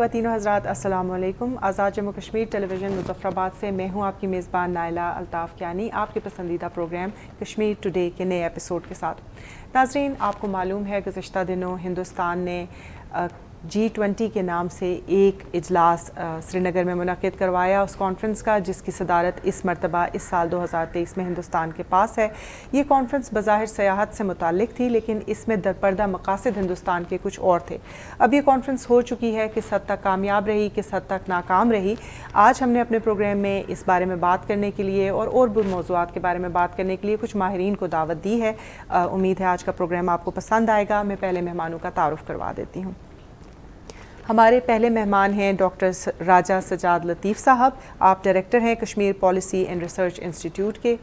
خواتین و حضرات، السلام علیکم۔ آزاد جموں کشمیر ٹیلی ویژن مظفرآباد سے میں ہوں آپ کی میزبان نائلہ الطاف کیانی، آپ کے پسندیدہ پروگرام کشمیر ٹوڈے کے نئے ایپیسوڈ کے ساتھ۔ ناظرین، آپ کو معلوم ہے گزشتہ دنوں ہندوستان نے G20 کے نام سے ایک اجلاس سری نگر میں منعقد کروایا، اس کانفرنس کا جس کی صدارت اس مرتبہ اس سال 2023 میں ہندوستان کے پاس ہے۔ یہ کانفرنس بظاہر سیاحت سے متعلق تھی، لیکن اس میں درپردہ مقاصد ہندوستان کے کچھ اور تھے۔ اب یہ کانفرنس ہو چکی ہے، کس حد تک کامیاب رہی، کس حد تک ناکام رہی، آج ہم نے اپنے پروگرام میں اس بارے میں بات کرنے کے لیے اور بھی موضوعات کے بارے میں بات کرنے کے لیے کچھ ماہرین کو دعوت دی ہے۔ امید ہے آج کا پروگرام آپ کو پسند آئے گا۔ میں پہلے مہمانوں کا تعارف کروا دیتی ہوں۔ ہمارے پہلے مہمان ہیں ڈاکٹر راجہ سجاد لطیف صاحب، آپ ڈائریکٹر ہیں Kashmir policy and research institute کے۔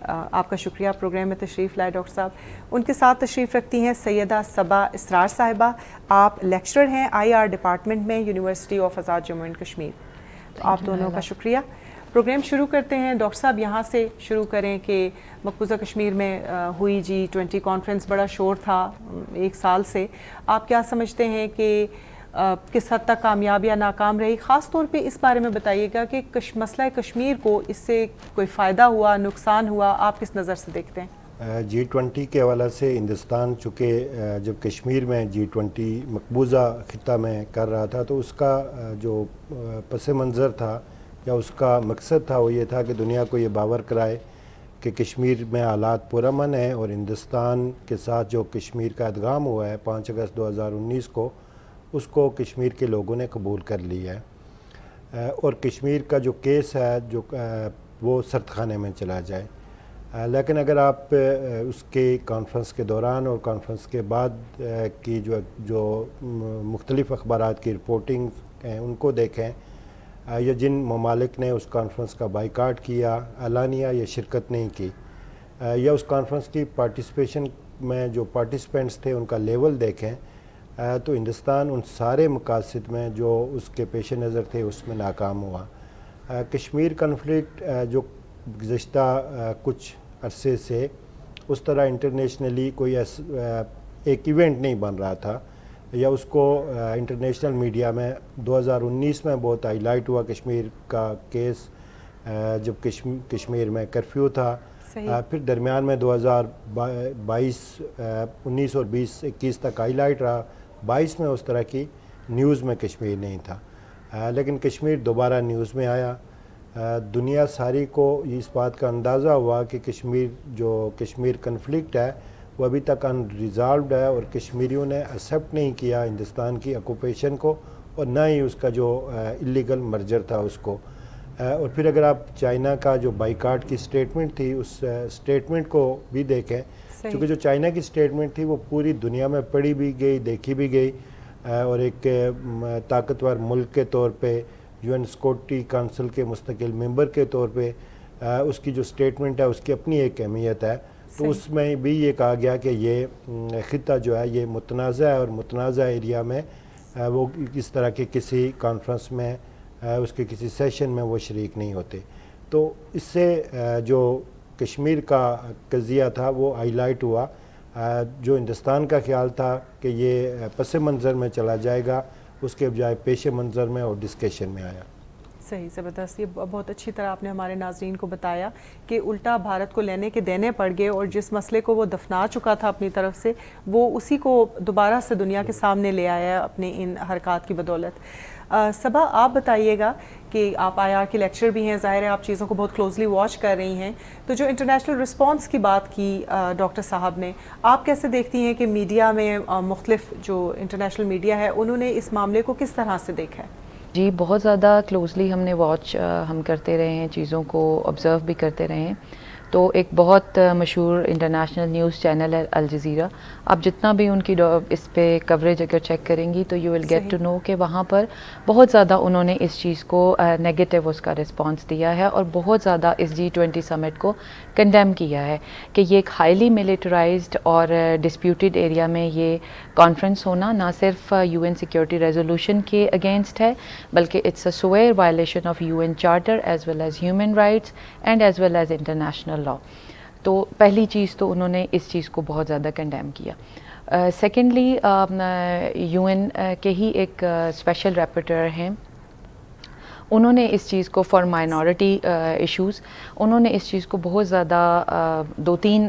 آپ کا شکریہ پروگرام میں تشریف لائے ڈاکٹر صاحب۔ ان کے ساتھ تشریف رکھتی ہیں سیدہ صبا اسرار صاحبہ، آپ لیکچرر ہیں IR ڈپارٹمنٹ میں university of Azad Jammu and Kashmir. تو آپ دونوں کا شکریہ۔ پروگرام شروع کرتے ہیں ڈاکٹر صاحب، یہاں سے شروع کریں کہ مقبوضہ کشمیر میں ہوئی G20 کانفرنس، بڑا شور تھا ایک سال سے، آپ کیا سمجھتے ہیں کہ کس حد تک کامیاب یا ناکام رہی؟ خاص طور پہ اس بارے میں بتائیے گا کہ مسئلہ کشمیر کو اس سے کوئی فائدہ ہوا، نقصان ہوا، آپ کس نظر سے دیکھتے ہیں؟ G20 کے حوالے سے ہندوستان چونکہ جب کشمیر میں G20 مقبوضہ خطہ میں کر رہا تھا تو اس کا جو پس منظر تھا یا اس کا مقصد تھا وہ یہ تھا کہ دنیا کو یہ باور کرائے کہ کشمیر میں حالات پرامن ہیں، اور ہندوستان کے ساتھ جو کشمیر کا ادغام ہوا ہے 5 اگست 2019 کو، اس کو کشمیر کے لوگوں نے قبول کر لیا ہے، اور کشمیر کا جو کیس ہے جو وہ سرد خانے میں چلا جائے۔ لیکن اگر آپ اس کے کانفرنس کے دوران اور کانفرنس کے بعد کی جو مختلف اخبارات کی رپورٹنگ ہیں ان کو دیکھیں، یا جن ممالک نے اس کانفرنس کا بائیکاٹ کیا اعلانیہ یا شرکت نہیں کی، یا اس کانفرنس کی پارٹیسپیشن میں جو پارٹیسپینٹس تھے ان کا لیول دیکھیں، تو ہندوستان ان سارے مقاصد میں جو اس کے پیش نظر تھے اس میں ناکام ہوا۔ کشمیر کنفلکٹ جو گزشتہ کچھ عرصے سے اس طرح انٹرنیشنلی کوئی ایک ایونٹ نہیں بن رہا تھا، یا اس کو انٹرنیشنل میڈیا میں 2019 میں بہت ہائی لائٹ ہوا کشمیر کا کیس، جب کشمیر میں کرفیو تھا، پھر درمیان میں 2022 19 اور 20-21 تک ہائی لائٹ رہا، 22 میں اس طرح کی نیوز میں کشمیر نہیں تھا، لیکن کشمیر دوبارہ نیوز میں آیا۔ دنیا ساری کو اس بات کا اندازہ ہوا کہ کشمیر کنفلکٹ ہے وہ ابھی تک ان ریزالوڈ ہے، اور کشمیریوں نے ایکسیپٹ نہیں کیا ہندوستان کی آکوپیشن کو، اور نہ ہی اس کا جو اللیگل مرجر تھا اس کو۔ اور پھر اگر آپ چائنا کا جو بائیکاٹ کی سٹیٹمنٹ تھی اس سٹیٹمنٹ کو بھی دیکھیں، چونکہ جو چائنا کی سٹیٹمنٹ تھی وہ پوری دنیا میں پڑھی بھی گئی، دیکھی بھی گئی، اور ایک طاقتور ملک کے طور پہ، UN سیکورٹی کونسل کے مستقل ممبر کے طور پہ اس کی جو سٹیٹمنٹ ہے اس کی اپنی ایک اہمیت ہے۔ تو اس میں بھی یہ کہا گیا کہ یہ خطہ جو ہے یہ متنازع ہے، اور متنازع ایریا میں وہ اس طرح کے کسی کانفرنس میں، اس کے کسی سیشن میں وہ شریک نہیں ہوتے۔ تو اس سے جو کشمیر کا قضیہ تھا وہ ہائی لائٹ ہوا، جو ہندوستان کا خیال تھا کہ یہ پس منظر میں چلا جائے گا، اس کے بجائے پیش منظر میں اور ڈسکشن میں آیا۔ صحیح، زبردست۔ یہ بہت اچھی طرح آپ نے ہمارے ناظرین کو بتایا کہ الٹا بھارت کو لینے کے دینے پڑ گئے، اور جس مسئلے کو وہ دفنا چکا تھا اپنی طرف سے، وہ اسی کو دوبارہ سے دنیا کے سامنے لے آیا ہے اپنے ان حرکات کی بدولت۔ صبا، آپ بتائیے گا کہ آپ IR کے لیکچر بھی ہیں، ظاہر ہے آپ چیزوں کو بہت کلوزلی واچ کر رہی ہیں، تو جو انٹرنیشنل رسپانس کی بات کی ڈاکٹر صاحب نے، آپ کیسے دیکھتی ہیں کہ میڈیا میں مختلف جو انٹرنیشنل میڈیا ہے انہوں نے اس معاملے کو کس طرح سے دیکھا ہے؟ جی، بہت زیادہ کلوزلی ہم نے واچ کرتے رہے ہیں، چیزوں کو آبزرو بھی کرتے رہے ہیں۔ تو ایک بہت مشہور انٹرنیشنل نیوز چینل ہے الجزیرہ، آپ جتنا بھی ان کی اس پہ کوریج اگر چیک کریں گی تو you will get to know کہ وہاں پر بہت زیادہ انہوں نے اس چیز کو نیگیٹو اس کا رسپانس دیا ہے، اور بہت زیادہ اس G20 سمٹ کو کنڈیم کیا ہے کہ یہ ایک ہائیلی ملیٹرائزڈ اور ڈسپیوٹیڈ ایریا میں یہ کانفرنس ہونا نہ صرف UN سیکیورٹی ریزولوشن کے اگینسٹ ہے، بلکہ it's a severe violation of UN charter as well as human rights and as well as international law. تو پہلی چیز تو انہوں نے اس چیز کو بہت زیادہ کنڈیم کیا۔ سیکنڈلی UN کے ہی ایک اسپیشل ریپورٹر ہیں, انہوں نے اس چیز کو فار مائنورٹی ایشوز, انہوں نے اس چیز کو بہت زیادہ 2-3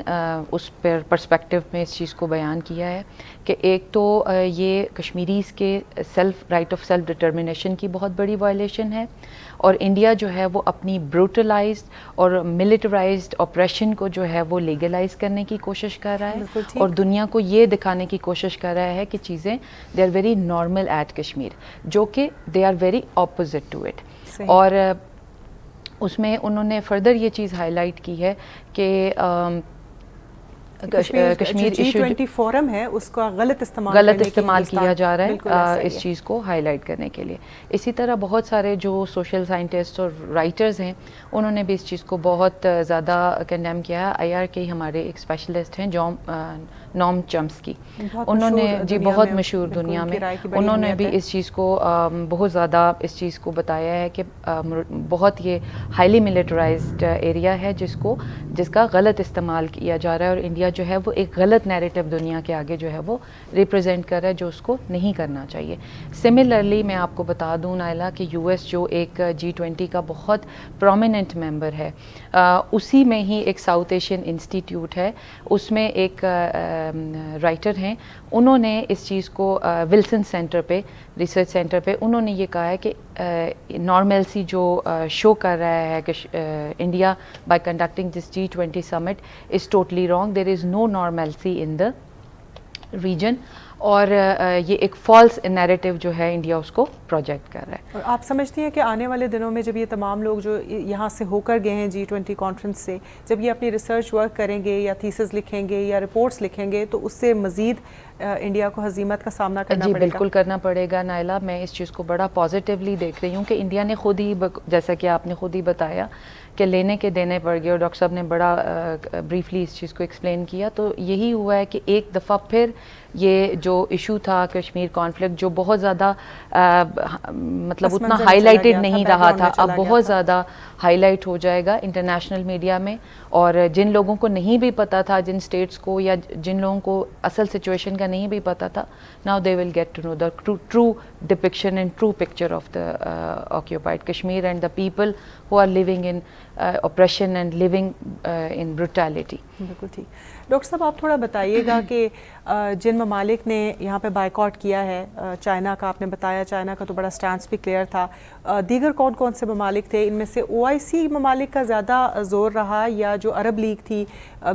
اس پر پرسپیکٹیو میں اس چیز کو بیان کیا ہے کہ ایک تو یہ کشمیریز کے رائٹ آف سیلف ڈٹرمنیشن کی بہت بڑی وائلیشن ہے, اور انڈیا جو ہے وہ اپنی بروٹلائزڈ اور ملٹرائزڈ آپریشن کو جو ہے وہ لیگلائز کرنے کی کوشش کر رہا ہے, اور دنیا کو یہ دکھانے کی کوشش کر رہا ہے کہ چیزیں they are very normal at Kashmir, جو کہ they are very opposite to it. اور اس میں انہوں نے فردر یہ چیز ہائی لائٹ کی ہے کہ کشمیر G20 فورم ہے اس کا غلط استعمال کیا جا رہا ہے اس چیز کو ہائی لائٹ کرنے کے لیے. اسی طرح بہت سارے جو سوشل سائنٹسٹ اور رائٹرز ہیں انہوں نے بھی اس چیز کو بہت زیادہ کنڈیم کیا ہے. IR ہمارے ایک اسپیشلسٹ ہیں نوم چمسکی, انہوں نے جی بہت مشہور دنیا میں, انہوں نے بھی اس چیز کو بہت زیادہ اس چیز کو بتایا ہے کہ بہت یہ ہائیلی ملٹرائزڈ ایریا ہے جس کا غلط استعمال کیا جا رہا ہے, اور انڈیا جو ہے وہ ایک غلط نیریٹو دنیا کے آگے جو ہے وہ ریپرزینٹ کر رہا ہے, جو اس کو نہیں کرنا چاہیے. سملرلی میں آپ کو بتا دوں نائلہ کہ US جو ایک G20 کا بہت پرومیننٹ ممبر ہے, اسی میں ہی ایک ساؤتھ ایشین انسٹیٹیوٹ ہے, اس میں ایک رائٹر ہیں, انہوں نے اس چیز کو ولسن سینٹر پہ ریسرچ سینٹر پہ انہوں نے یہ کہا ہے کہ نارملسی جو شو کر رہا ہے کہ India by conducting this G20 summit is totally wrong, there is no normalcy in the region, اور یہ ایک فالس نیریٹو جو ہے انڈیا اس کو پروجیکٹ کر رہا ہے. اور آپ سمجھتی ہیں کہ آنے والے دنوں میں جب یہ تمام لوگ جو یہاں سے ہو کر گئے ہیں G20 کانفرنس سے, جب یہ اپنی ریسرچ ورک کریں گے یا تھیسز لکھیں گے یا رپورٹس لکھیں گے, تو اس سے مزید انڈیا کو ہزیمت کا سامنا کرنا پڑے گا؟ جی بالکل کرنا پڑے گا نائلہ. میں اس چیز کو بڑا پازیٹیولی دیکھ رہی ہوں کہ انڈیا نے خود ہی, جیسا کہ آپ نے خود ہی بتایا کہ لینے کے دینے پڑ گئے, اور ڈاکٹر صاحب نے بڑا بریفلی اس چیز کو ایکسپلین کیا. تو یہی ہوا ہے کہ ایک دفعہ پھر یہ جو ایشو تھا کشمیر کانفلکٹ, جو بہت زیادہ مطلب اتنا ہائی لائٹڈ نہیں رہا تھا, اب بہت زیادہ ہائی لائٹ ہو جائے گا انٹرنیشنل میڈیا میں, اور جن لوگوں کو نہیں بھی پتا تھا, جن اسٹیٹس کو یا جن لوگوں کو اصل سچویشن کا نہیں بھی پتا تھا, now they will get to know the true depiction and true picture of the occupied Kashmir and the people who are living in oppression and living in brutality. بالکل ٹھیک. ڈاکٹر صاحب آپ تھوڑا بتائیے گا کہ جن ممالک نے یہاں پہ بائیکاٹ کیا ہے, چائنا کا آپ نے بتایا, چائنا کا تو بڑا سٹانس بھی کلیئر تھا, دیگر کون کون سے ممالک تھے؟ ان میں سے OIC ممالک کا زیادہ زور رہا, یا جو عرب لیگ تھی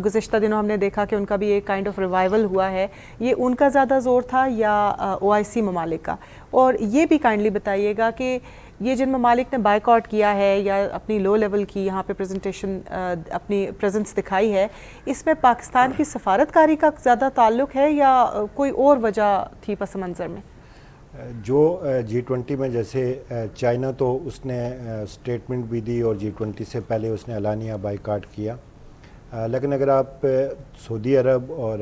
گزشتہ دنوں ہم نے دیکھا کہ ان کا بھی ایک کائنڈ آف ریوائول ہوا ہے, یہ ان کا زیادہ زور تھا یا OIC ممالک کا؟ اور یہ بھی کائنڈلی بتائیے گا کہ یہ جن ممالک نے بائیکاٹ کیا ہے یا اپنی لو لیول کی یہاں پہ پریزنٹیشن اپنی پریزنس دکھائی ہے, اس میں پاکستان کی سفارتکاری کا زیادہ تعلق ہے یا کوئی اور وجہ تھی پس منظر میں؟ جو G20 میں جیسے چائنا تو اس نے اسٹیٹمنٹ بھی دی, اور G20 سے پہلے اس نے اعلانیہ بائیکاٹ کیا, لیکن اگر آپ سعودی عرب اور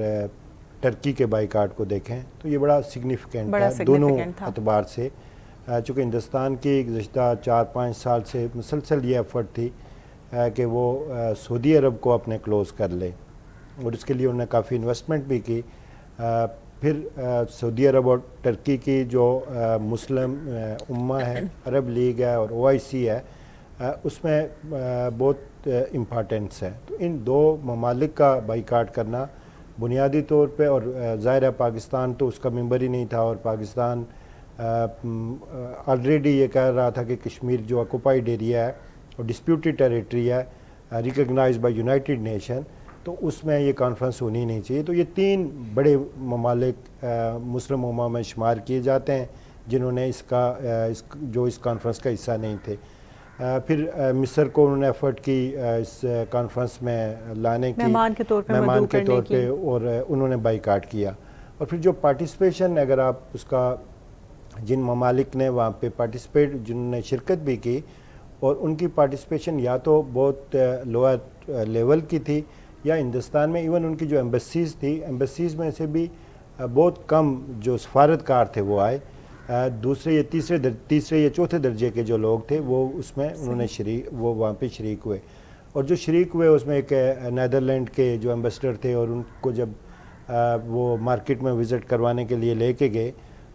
ٹرکی کے بائیکاٹ کو دیکھیں تو یہ بڑا سگنیفیکنٹ ہے دونوں اعتبار سے, چونکہ ہندوستان کی گزشتہ 4-5 سال سے مسلسل یہ ایفرٹ تھی کہ وہ سعودی عرب کو اپنے کلوز کر لے, اور اس کے لیے انہوں نے کافی انویسٹمنٹ بھی کی. پھر سعودی عرب اور ٹرکی کی جو مسلم امہ ہے, عرب لیگ ہے اور OIC ہے, اس میں بہت امپارٹنس ہے. تو ان دو ممالک کا بائیکاٹ کرنا بنیادی طور پہ, اور ظاہر ہے پاکستان تو اس کا ممبر ہی نہیں تھا, اور پاکستان آلریڈی یہ کہہ رہا تھا کہ کشمیر جو آکوپائڈ ایریا ہے اور ڈسپیوٹڈ ٹیریٹری ہے ریکگنائز بائی یونائٹڈ نیشن, تو اس میں یہ کانفرنس ہونی نہیں چاہیے. تو یہ 3 بڑے ممالک مسلم امہ میں شمار کیے جاتے ہیں جنہوں نے اس کانفرنس کا حصہ نہیں تھے. پھر مصر کو انہوں نے ایفرٹ کی اس کانفرنس میں لانے کی مہمان کے طور پہ, اور انہوں نے بائیکاٹ کیا. اور پھر جو پارٹیسپیشن, اگر آپ اس کا جن ممالک نے وہاں پہ پارٹیسپیٹ, جنہوں نے شرکت بھی کی, اور ان کی پارٹیسپیشن یا تو بہت لوور لیول کی تھی, یا ہندوستان میں ایون ان کی جو ایمبیسیز تھی, ایمبیسیز میں سے بھی بہت کم جو سفارتکار تھے وہ آئے. دوسرے یا تیسرے یا چوتھے درجے کے جو لوگ تھے وہ اس میں انہوں نے وہ وہاں پہ شریک ہوئے. اور جو شریک ہوئے اس میں ایک نیدرلینڈ کے جو ایمبیسڈر تھے, اور ان کو جب وہ مارکیٹ میں وزٹ کروانے کے لیے لے کے گئے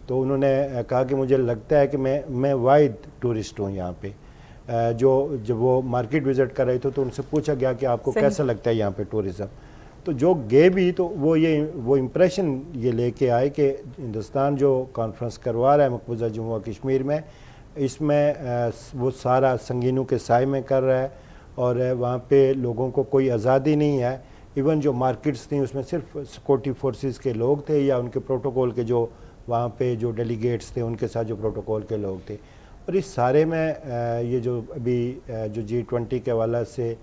تو انہوں نے کہا کہ مجھے لگتا ہے کہ میں واحد ٹورسٹ ہوں یہاں پہ. جب وہ مارکیٹ وزٹ کر رہے تھے تو ان سے پوچھا گیا کہ آپ کو کیسا لگتا ہے یہاں پہ ٹورزم. تو جو گئے بھی تو وہ امپریشن یہ لے کے آئے کہ ہندوستان جو کانفرنس کروا رہا ہے مقبوضہ جموں و کشمیر میں, اس میں وہ سارا سنگینوں کے سائے میں کر رہا ہے اور وہاں پہ لوگوں کو کوئی آزادی نہیں ہے. ایون جو مارکیٹس تھیں اس میں صرف سیکورٹی فورسز کے لوگ تھے یا ان کے پروٹوکول کے جو وہاں پہ جو ڈیلیگیٹس تھے ان کے ساتھ جو پروٹوکول کے لوگ تھے. اور اس سارے میں یہ جو ابھی جو G20 کے حوالے سے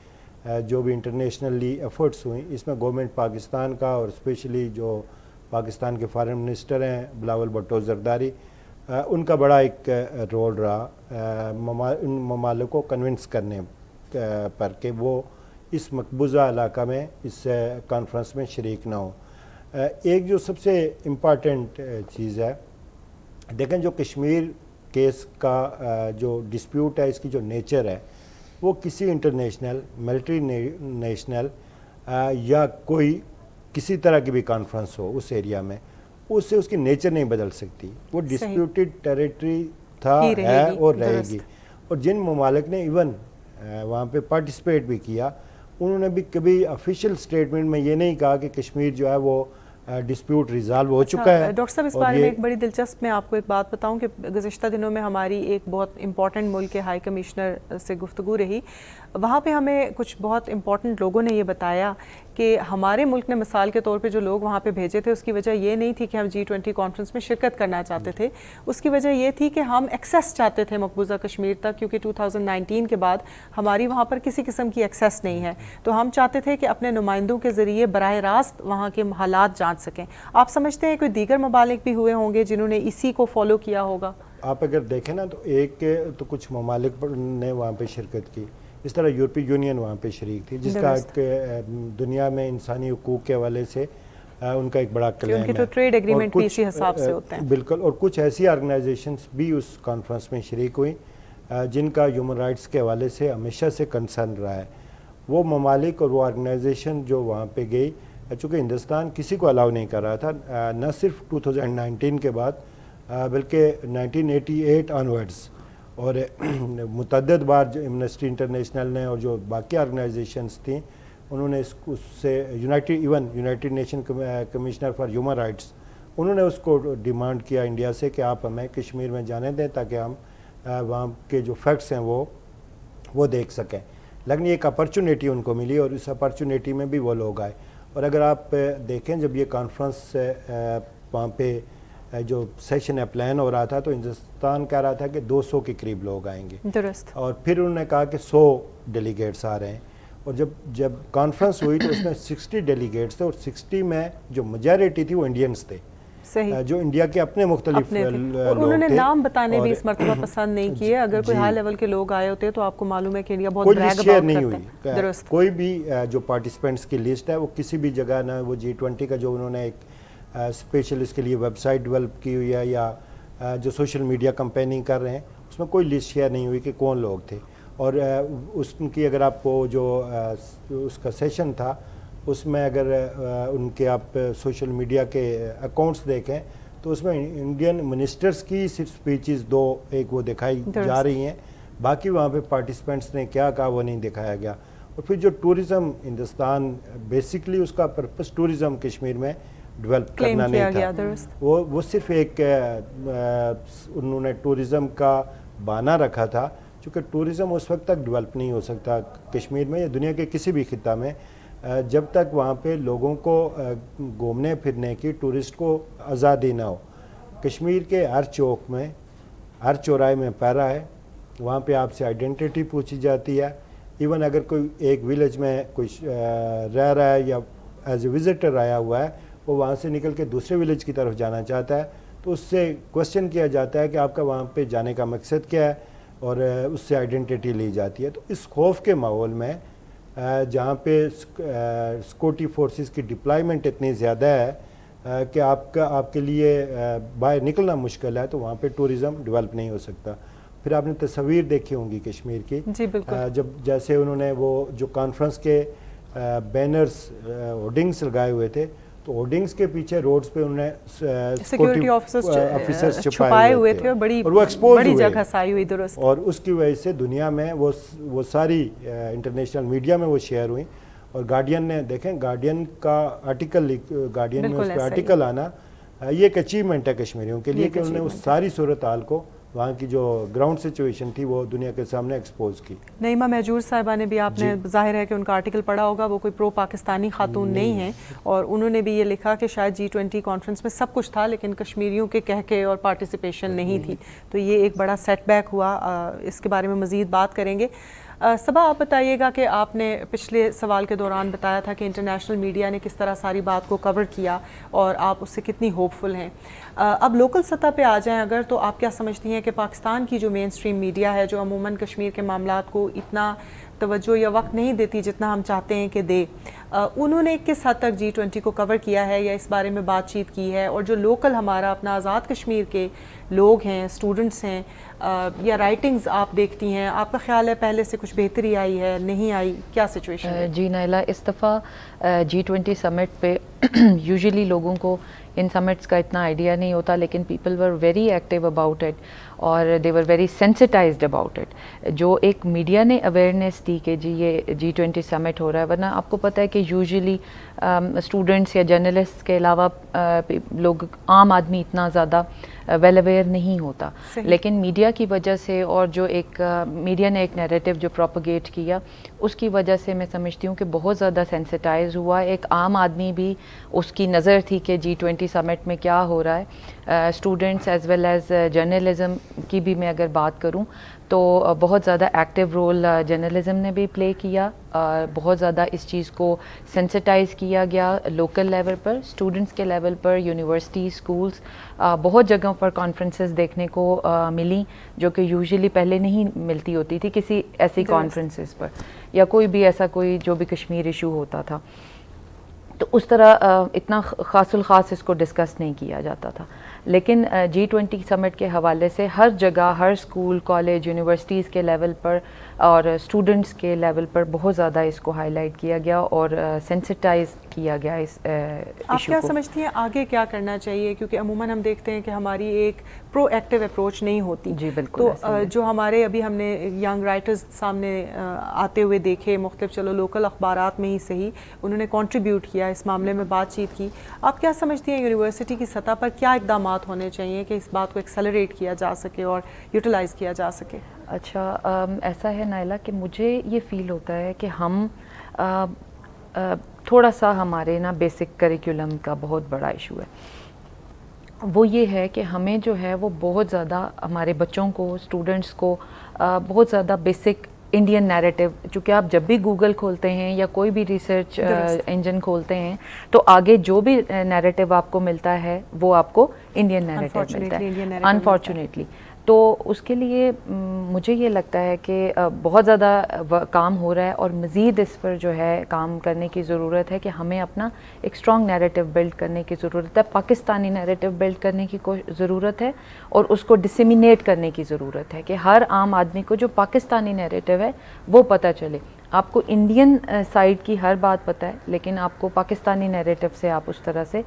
جو بھی انٹرنیشنلی ایفرٹس ہوئیں, اس میں گورنمنٹ پاکستان کا اور اسپیشلی جو پاکستان کے فارن منسٹر ہیں بلاول بھٹو زرداری, ان کا بڑا ایک رول رہا ان ممالک کو کنونس کرنے پر کہ وہ اس مقبوضہ علاقہ میں اس کانفرنس میں شریک نہ ہوں. ایک جو سب سے امپارٹنٹ چیز ہے, دیکھیں جو کشمیر کیس کا جو ڈسپیوٹ ہے, اس کی جو نیچر ہے وہ کسی انٹرنیشنل ملٹری نیشنل یا کوئی کسی طرح کی بھی کانفرنس ہو اس ایریا میں, اس سے اس کی نیچر نہیں بدل سکتی. وہ ڈسپیوٹڈ ٹیریٹری تھا, ہے اور رہے گی. اور جن ممالک نے ایون وہاں پہ پارٹیسپیٹ بھی کیا, انہوں نے بھی کبھی آفیشیل سٹیٹمنٹ میں یہ نہیں کہا کہ کشمیر جو ہے وہ ڈسپیوٹ ریزالو ہو چکا ہے. ڈاکٹر صاحب اس بارے میں ایک بڑی دلچسپ میں آپ کو ایک بات بتاؤں کہ گزشتہ دنوں میں ہماری ایک بہت امپورٹنٹ ملک کے ہائی کمشنر سے گفتگو رہی. وہاں پہ ہمیں کچھ بہت امپورٹنٹ لوگوں نے یہ بتایا کہ ہمارے ملک نے مثال کے طور پہ جو لوگ وہاں پہ بھیجے تھے اس کی وجہ یہ نہیں تھی کہ ہم G20 کانفرنس میں شرکت کرنا چاہتے تھے, اس کی وجہ یہ تھی کہ ہم ایکسیس چاہتے تھے مقبوضہ کشمیر تک, کیونکہ 2019 کے بعد ہماری وہاں پر کسی قسم کی ایکسیس نہیں ہے. تو ہم چاہتے تھے کہ اپنے نمائندوں کے ذریعے براہ راست وہاں کے حالات جان سکیں. آپ سمجھتے ہیں کوئی دیگر ممالک بھی ہوئے ہوں گے جنہوں نے اسی کو فالو کیا ہوگا؟ آپ اگر دیکھیں نا تو ایک تو کچھ ممالک نے وہاں پہ شرکت کی, اس طرح یورپی یونین وہاں پہ شریک تھی, جس کا دنیا میں انسانی حقوق کے حوالے سے ان کا ایک بڑا کلیم ہے. تو ٹریڈ ایگریمنٹ بھی اسی حساب سے ہوتے ہیں. بالکل. اور کچھ ایسی آرگنائزیشنز بھی اس کانفرنس میں شریک ہوئیں جن کا ہیومن رائٹس کے حوالے سے ہمیشہ سے کنسرن رہا ہے. وہ ممالک اور وہ آرگنائزیشن جو وہاں پہ گئی, چونکہ ہندوستان کسی کو الاؤ نہیں کر رہا تھا, نہ صرف 2019 کے بعد بلکہ 1988 آنورڈز, اور متعدد بار جو ایمنسٹی انٹرنیشنل نے اور جو باقی آرگنائزیشنز تھیں انہوں نے اس سے United nation commissioner for human rights, انہوں نے اس کو ڈیمانڈ کیا انڈیا سے کہ آپ ہمیں کشمیر میں جانے دیں تاکہ ہم وہاں کے جو فیکٹس ہیں وہ دیکھ سکیں. لیکن ایک اپرچونیٹی ان کو ملی اور اس اپرچونیٹی میں بھی وہ لوگ آئے. اور اگر آپ دیکھیں جب یہ کانفرنس وہاں پہ جو سیشن ہے پلان ہو رہا تھا تو ہندوستان کہہ رہا تھا کہ 200 کے قریب لوگ آئیں گے. درست. اور پھر انہوں نے کہا کہ 100 ڈیلیگیٹس آ رہے ہیں. اور جب کانفرنس ہوئی تو اس میں 60 ڈیلیگیٹس تھے اور 60 میں جو میجارٹی تھی وہ انڈینس تھے, جو انڈیا کے اپنے مختلف لوگ تھے. انہوں نے نام بتانے بھی اس مرتبہ پسند نہیں کیے. اگر کوئی ہائی لیول کے لوگ آئے ہوتے تو آپ کو معلوم ہے کہ انڈیا بہت بریگ اباؤٹ نہیں ہوئی. درست. کوئی بھی جو پارٹیسپینٹس کی لسٹ ہے وہ کسی بھی جگہ نہ, وہ G20 کا جو انہوں نے ایک اسپیشل اس کے لیے ویب سائٹ ڈیولپ کی ہوئی ہے یا جو سوشل میڈیا کمپیننگ کر رہے ہیں, اس میں کوئی لسٹ شیئر نہیں ہوئی کہ کون لوگ تھے. اور اس کی اگر آپ کو جو اس کا سیشن تھا اس میں اگر ان کے آپ سوشل میڈیا کے اکاؤنٹس دیکھیں تو اس میں انڈین منسٹرز کی صرف سپیچز ایک وہ دکھائی جا رہی ہیں, باقی وہاں پہ پارٹیسپینٹس نے کیا کہا وہ نہیں دکھایا گیا. اور پھر جو ٹورزم ہندوستان بیسکلی اس کا پرپس ٹورزم کشمیر میں ڈیولپ کرنا نہیں تھا, وہ صرف ایک انہوں نے ٹورزم کا بہانہ رکھا تھا, چونکہ ٹورزم اس وقت تک ڈیولپ نہیں ہو سکتا کشمیر میں یا دنیا کے کسی بھی خطہ میں جب تک وہاں پہ لوگوں کو گھومنے پھرنے کی, ٹورسٹ کو آزادی نہ ہو. کشمیر کے ہر چوک میں, ہر چوراہے میں پیرا ہے, وہاں پہ آپ سے آئیڈینٹی پوچھی جاتی ہے. ایون اگر کوئی ایک ویلیج میں کوئی رہ رہا ہے یا ایز اے وزٹر آیا ہوا ہے, وہ وہاں سے نکل کے دوسرے ویلیج کی طرف جانا چاہتا ہے تو اس سے کویسچن کیا جاتا ہے کہ آپ کا وہاں پہ جانے کا مقصد کیا ہے, اور اس سے آئیڈینٹی لی جاتی ہے. تو اس خوف کے ماحول میں جہاں پہ سیکورٹی فورسز کی ڈپلائمنٹ اتنی زیادہ ہے کہ آپ کے لیے باہر نکلنا مشکل ہے, تو وہاں پہ ٹورزم ڈیولپ نہیں ہو سکتا. پھر آپ نے تصویر دیکھی ہوں گی کشمیر کی, جی بالکل, جب جیسے انہوں نے وہ جو کانفرنس کے بینرز ہورڈنگس لگائے ہوئے تھے تو ہورڈنگس کے پیچھے روڈز پہ انہوں نے سیکورٹی آفیسرز چھپائے ہوئے تھے اور بڑی جگہ سائی ہوئی. درست. اور اس کی وجہ سے دنیا میں وہ ساری انٹرنیشنل میڈیا میں وہ شیئر ہوئیں. اور گارڈین نے دیکھیں گارڈین کا آرٹیکل گارڈین میں اس پہ آرٹیکل آنا یہ ایک اچیومنٹ ہے کشمیریوں کے لیے کہ انہوں نے اس ساری صورتحال کو وہاں کی جو گراؤنڈ سچویشن تھی وہ دنیا کے سامنے ایکسپوز کی. نعیمہ مہجور صاحبہ نے بھی آپ نے ظاہر ہے کہ ان کا آرٹیکل پڑھا ہوگا, وہ کوئی پرو پاکستانی خاتون نہیں ہیں اور انہوں نے بھی یہ لکھا کہ شاید G20 کانفرنس میں سب کچھ تھا لیکن کشمیریوں کے کہکے اور پارٹیسپیشن نہیں تھی, تو یہ ایک بڑا سیٹ بیک ہوا. اس کے بارے میں مزید بات کریں گے. صبا آپ بتائیے گا کہ آپ نے پچھلے سوال کے دوران بتایا تھا کہ انٹرنیشنل میڈیا نے کس طرح ساری بات کو کور کیا اور آپ اس سے کتنی ہوپ فل ہیں. اب لوکل سطح پہ آ جائیں اگر, تو آپ کیا سمجھتی ہیں کہ پاکستان کی جو مین سٹریم میڈیا ہے جو عموماً کشمیر کے معاملات کو اتنا توجہ یا وقت نہیں دیتی جتنا ہم چاہتے ہیں کہ دے, انہوں نے کس حد تک G20 کو کور کیا ہے یا اس بارے میں بات چیت کی ہے؟ اور جو لوکل ہمارا اپنا آزاد کشمیر کے لوگ ہیں, اسٹوڈنٹس ہیں یا رائٹنگز آپ دیکھتی ہیں, آپ کا خیال ہے پہلے سے کچھ بہتری آئی ہے, نہیں آئی, کیا سچویشن ہے؟ جی نائلہ, اس دفعہ G20 سمٹ پہ یوزلی لوگوں کو ان سمٹس کا اتنا آئیڈیا نہیں ہوتا لیکن people were very active about it اور they were very sensitised about it. جو ایک میڈیا نے اویئرنیس دی کہ جی یہ G20 سمٹ ہو رہا ہے, ورنہ آپ کو پتہ ہے کہ یوزلی اسٹوڈنٹس یا جرنلسٹ کے علاوہ لوگ عام آدمی اتنا زیادہ ویل اویئر نہیں ہوتا. لیکن میڈیا کی وجہ سے اور جو ایک میڈیا نے ایک نیریٹو جو پروپیگیٹ کیا اس کی وجہ سے میں سمجھتی ہوں کہ بہت زیادہ سینسٹائز ہوا. ایک عام آدمی بھی اس کی نظر تھی کہ G20 سمٹ میں کیا ہو رہا ہے. Students as well as journalism کی بھی میں اگر بات کروں تو بہت زیادہ ایکٹیو رول جرنلزم نے بھی پلے کیا. بہت زیادہ اس چیز کو سینسٹائز کیا گیا لوکل لیول پر, اسٹوڈنٹس کے لیول پر, یونیورسٹی, اسکولس, بہت جگہوں پر کانفرنسز دیکھنے کو ملیں جو کہ یوزلی پہلے نہیں ملتی ہوتی تھی کسی ایسی کانفرنسز پر, یا کوئی بھی ایسا کوئی جو بھی کشمیر ایشو ہوتا تھا تو اس طرح اتنا خاص الخاص اس کو ڈسکس نہیں کیا جاتا تھا. لیکن G20 سمٹ کے حوالے سے ہر جگہ, ہر اسکول, کالج, یونیورسٹیز کے لیول پر اور اسٹوڈنٹس کے لیول پر بہت زیادہ اس کو ہائی لائٹ کیا گیا اور سینسٹائز کیا گیا اس ایشو کو. آپ کیا سمجھتی ہیں آگے کیا کرنا چاہیے؟ کیونکہ عموماً ہم دیکھتے ہیں کہ ہماری ایک پرو ایکٹیو اپروچ نہیں ہوتی. جی بالکل. تو جو ہمارے ابھی ہم نے ینگ رائٹرز سامنے آتے ہوئے دیکھے مختلف, چلو لوکل اخبارات میں ہی صحیح, انہوں نے کنٹریبیوٹ کیا اس معاملے میں, بات چیت کی. آپ کیا سمجھتی ہیں یونیورسٹی کی سطح پر کیا اقدامات ہونے چاہیے کہ اس بات کو ایکسلریٹ کیا جا سکے اور یوٹیلائز کیا جا سکے؟ اچھا, ایسا ہے نائلہ کہ مجھے یہ فیل ہوتا ہے کہ ہم تھوڑا سا ہمارے نا بیسک کریکولم کا بہت بڑا ایشو ہے. وہ یہ ہے کہ ہمیں جو ہے وہ بہت زیادہ ہمارے بچوں کو, اسٹوڈنٹس کو بہت زیادہ بیسک انڈین نیریٹو, چونکہ آپ جب بھی گوگل کھولتے ہیں یا کوئی بھی ریسرچ انجن کھولتے ہیں تو آگے جو بھی نیریٹو آپ کو ملتا ہے وہ آپ کو انڈین نیریٹو ملتا ہے انفارچونیٹلی. تو اس کے لیے مجھے یہ لگتا ہے کہ بہت زیادہ کام ہو رہا ہے اور مزید اس پر جو ہے کام کرنے کی ضرورت ہے کہ ہمیں اپنا ایک اسٹرانگ نیریٹو بلڈ کرنے کی ضرورت ہے, پاکستانی نیریٹو بلڈ کرنے کی ضرورت ہے اور اس کو ڈسیمینیٹ کرنے کی ضرورت ہے کہ ہر عام آدمی کو جو پاکستانی نیریٹو ہے وہ پتہ چلے. آپ کو انڈین سائڈ کی ہر بات پتہ ہے لیکن آپ کو پاکستانی نیریٹو سے آپ اس طرح سے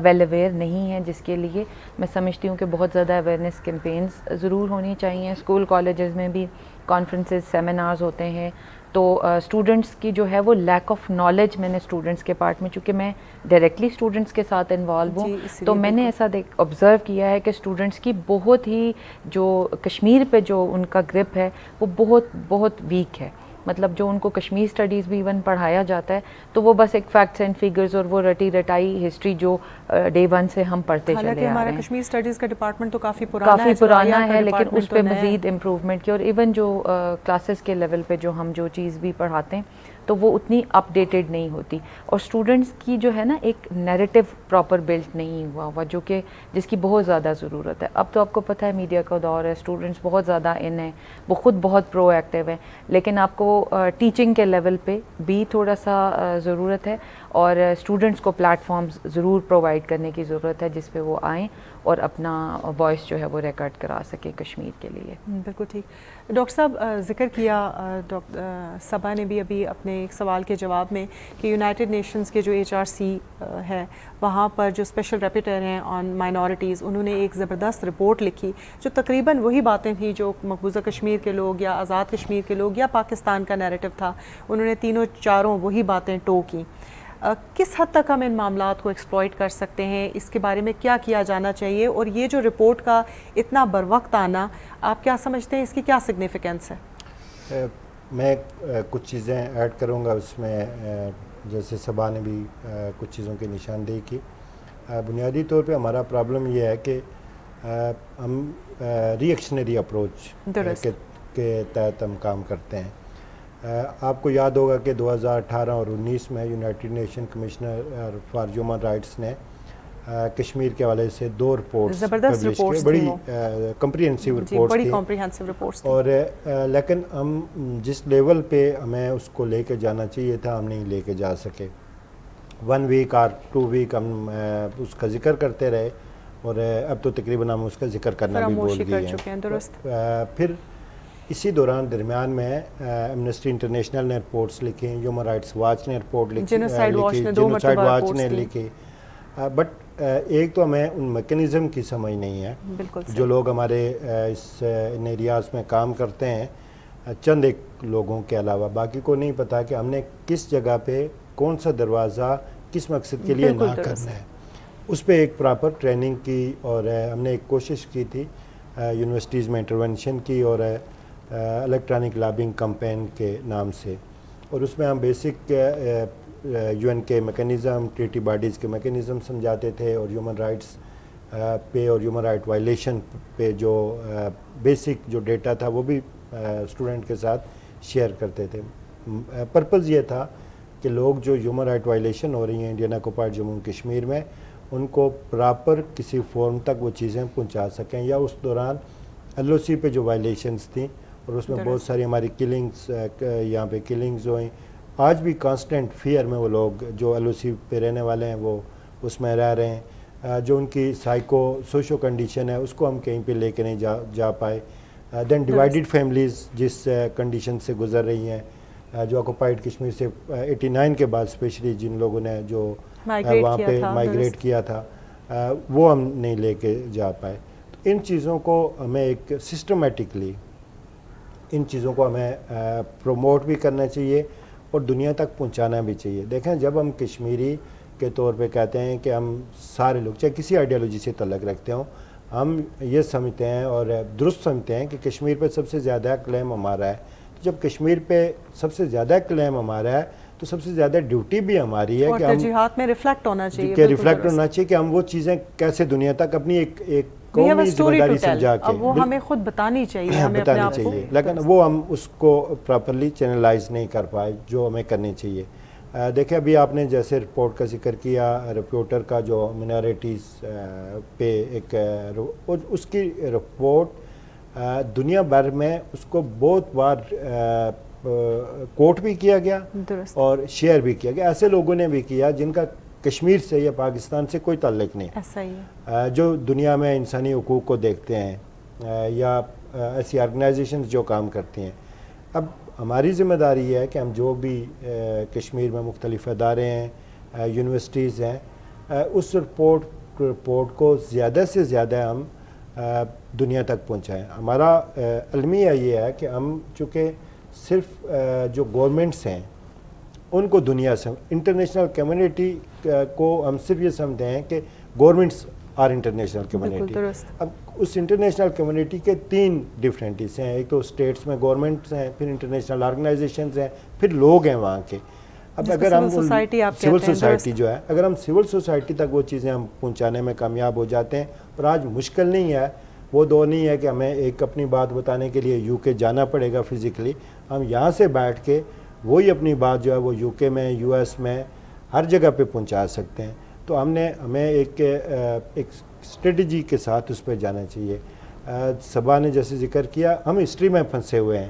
ویل اویئر نہیں ہیں, جس کے لیے میں سمجھتی ہوں کہ بہت زیادہ اویئرنیس کیمپینز ضرور ہونی چاہیے. اسکول کالجز میں بھی کانفرنسز, سیمینارز ہوتے ہیں تو اسٹوڈنٹس کی جو ہے وہ لیک آف نالج, میں نے اسٹوڈنٹس کے پارٹ میں, چونکہ میں ڈائریکٹلی اسٹوڈنٹس کے ساتھ انوالو ہوں تو میں نے ایسا آبزرو کیا ہے کہ اسٹوڈنٹس کی بہت ہی جو کشمیر پہ جو ان کا گرپ ہے وہ بہت بہت ویک ہے. مطلب جو ان کو کشمیر اسٹڈیز بھی ایون پڑھایا جاتا ہے تو وہ بس ایک فیکٹس اینڈ فیگرز اور وہ رٹی رٹائی ہسٹری جو ڈے ون سے ہم پڑھتے چلے آ رہے ہیں. ہمارا کشمیر اسٹڈیز کا ڈپارٹمنٹ تو کافی پرانا ہے لیکن اس پہ مزید امپروومنٹ کی, اور ایون جو کلاسز کے لیول پہ جو ہم جو چیز بھی پڑھاتے ہیں تو وہ اتنی اپ ڈیٹڈ نہیں ہوتی, اور اسٹوڈنٹس کی جو ہے نا ایک نیریٹو پراپر بلڈ نہیں ہوا جو کہ جس کی بہت زیادہ ضرورت ہے. اب تو آپ کو پتہ ہے میڈیا کا دور ہے, اسٹوڈنٹس بہت زیادہ ان ہیں, وہ خود بہت پرو ایکٹیو ہیں, لیکن آپ کو ٹیچنگ کے لیول پہ بھی تھوڑا سا ضرورت ہے اور اسٹوڈنٹس کو پلیٹ فارمز ضرور پرووائڈ کرنے کی ضرورت ہے جس پہ وہ آئیں اور اپنا وائس جو ہے وہ ریکارڈ کرا سکیں کشمیر کے لیے. بالکل ٹھیک. ڈاکٹر صاحب ذکر کیا صبا نے بھی ابھی اپنے ایک سوال کے جواب میں کہ یونائٹڈ نیشنز کے جو HRC ہے وہاں پر جو اسپیشل ریپورٹر ہیں آن مائنورٹیز انہوں نے ایک زبردست رپورٹ لکھی جو تقریباً وہی باتیں تھیں جو مقبوضہ کشمیر کے لوگ یا آزاد کشمیر کے لوگ یا پاکستان کا نیریٹو تھا. انہوں نے تینوں چاروں وہی باتیں ٹو کی. کس حد تک ہم ان معاملات کو ایکسپلائٹ کر سکتے ہیں, اس کے بارے میں کیا کیا جانا چاہیے, اور یہ جو رپورٹ کا اتنا بر وقت آنا آپ کیا سمجھتے ہیں, اس کی کیا سگنیفیکنس ہے؟ میں کچھ چیزیں ایڈ کروں گا اس میں, جیسے صبا نے بھی کچھ چیزوں کی نشاندہی کی. بنیادی طور پہ ہمارا پرابلم یہ ہے کہ ہم ری ایکشنری اپروچ کے تحت ہم کام کرتے ہیں. آپ کو یاد ہوگا کہ 2018 اور 19 میں United nation commissioner for human rights نے کشمیر کے حوالے سے 2 رپورٹس پبلش کی, بڑی کمپریہنسو رپورٹس تھی, اور لیکن ہم جس لیول پہ ہمیں اس کو لے کے جانا چاہیے تھا ہم نہیں لے کے جا سکے. 1 ویک اور 2 ویک ہم اس کا ذکر کرتے رہے اور اب تو تقریباً ہم اس کا ذکر کرنا بھی بھول گئے ہیں. پھر اسی دوران درمیان میں ایمنسٹی انٹرنیشنل نے رپورٹس لکھی, ہیومن رائٹس واچ نے رپورٹ لکھی, جینوسائیڈ واچ نے لکھی, بٹ ایک تو ہمیں ان میکینزم کی سمجھ نہیں ہے. جو لوگ ہمارے ان ایریاز میں کام کرتے ہیں, چند ایک لوگوں کے علاوہ باقی کو نہیں پتا کہ ہم نے کس جگہ پہ کون سا دروازہ کس مقصد کے لیے نہ کرنا ہے. اس پہ ایک پراپر ٹریننگ کی, اور ہم نے ایک کوشش کی تھی یونیورسٹیز میں انٹرونشن کی اور الیکٹرانک لابنگ کمپین کے نام سے, اور اس میں ہم بیسک یو این کے میکینزم, ٹریٹی باڈیز کے میکینزم سمجھاتے تھے, اور ہیومن رائٹس پہ اور ہیومن رائٹ وائلیشن پہ جو بیسک جو ڈیٹا تھا وہ بھی اسٹوڈنٹ کے ساتھ شیئر کرتے تھے. پرپز یہ تھا کہ لوگ جو ہیومن رائٹ وائلیشن ہو رہی ہیں انڈین آکوپائڈ جموں کشمیر میں ان کو پراپر کسی فارم تک وہ چیزیں پہنچا سکیں, یا اس دوران ایل او سی پہ جو وائلیشنز تھیں اور اس میں بہت ساری ہماری کلنگز, یہاں پہ کلنگز ہوئیں. آج بھی کانسٹنٹ فیئر میں وہ لوگ جو ایل او سی پہ رہنے والے ہیں وہ اس میں رہ رہے ہیں. جو ان کی سائیکو سوشو کنڈیشن ہے اس کو ہم کہیں پہ لے کے نہیں جا پائے. دین ڈیوائیڈڈ فیملیز جس کنڈیشن سے گزر رہی ہیں, جو آکوپائڈ کشمیر سے 89 کے بعد اسپیشلی جن لوگوں نے جو وہاں پہ مائیگریٹ کیا تھا وہ ہم نہیں لے کے جا پائے. ان چیزوں کو ہمیں ایک سسٹمیٹکلی ان چیزوں کو ہمیں پروموٹ بھی کرنا چاہیے اور دنیا تک پہنچانا بھی چاہیے. دیکھیں, جب ہم کشمیری کے طور پہ کہتے ہیں کہ ہم سارے لوگ چاہے کسی آئیڈیالوجی سے تعلق رکھتے ہوں, ہم یہ سمجھتے ہیں اور درست سمجھتے ہیں کہ کشمیر پہ سب سے زیادہ کلیم ہمارا ہے. جب کشمیر پہ سب سے زیادہ کلیم ہمارا ہے تو سب سے زیادہ ڈیوٹی بھی ہماری ہے کہ ہم ترجیحات میں ریفلیکٹ ہونا چاہیے, کہ ہم وہ چیزیں کیسے دنیا تک اپنی ایک قومی ذمہ داری سمجھا کے وہ ہمیں خود بتانی چاہیے, بتانی چاہیے, لیکن وہ ہم اس کو پراپرلی چینلائز نہیں کر پائے جو ہمیں کرنی چاہیے. دیکھیں, ابھی آپ نے جیسے رپورٹ کا ذکر کیا, رپورٹر کا جو منارٹیز پہ ایک اس کی رپورٹ دنیا بھر میں اس کو بہت بار کوٹ بھی کیا گیا اور شیئر بھی کیا گیا. ایسے لوگوں نے بھی کیا جن کا کشمیر سے یا پاکستان سے کوئی تعلق نہیں, ایسا ہی ہے, جو دنیا میں انسانی حقوق کو دیکھتے ہیں یا ایسی آرگنائزیشنز جو کام کرتی ہیں. اب ہماری ذمہ داری ہے کہ ہم جو بھی کشمیر میں مختلف ادارے ہیں, یونیورسٹیز ہیں, اس رپورٹ کو زیادہ سے زیادہ ہم دنیا تک پہنچائیں. ہمارا المیہ یہ ہے کہ ہم چونکہ صرف جو گورنمنٹس ہیں ان کو دنیا سے, انٹرنیشنل کمیونٹی کو ہم صرف یہ سمجھتے ہیں کہ گورنمنٹس آر انٹرنیشنل کمیونٹی. اب اس انٹرنیشنل کمیونٹی کے 3 ڈفرینٹ حصے ہیں. ایک تو اسٹیٹس میں گورنمنٹس ہیں, پھر انٹرنیشنل آرگنائزیشنز ہیں, پھر لوگ ہیں وہاں کے. اب اگر ہم سول سوسائٹی جو ہے, اگر ہم سول سوسائٹی تک وہ چیزیں ہم پہنچانے میں کامیاب ہو جاتے ہیں, اور آج مشکل نہیں ہے, وہ دور نہیں ہے کہ ہمیں ایک اپنی بات بتانے کے لیے یو کے جانا پڑے گا فزیکلی. ہم یہاں سے بیٹھ کے وہی اپنی بات جو ہے وہ یو کے میں, یو ایس میں, ہر جگہ پہ پہنچا سکتے ہیں. تو ہمیں ایک اسٹریٹجی کے ساتھ اس پہ جانا چاہیے. صبا نے جیسے ذکر کیا, ہم ہسٹری میں پھنسے ہوئے ہیں.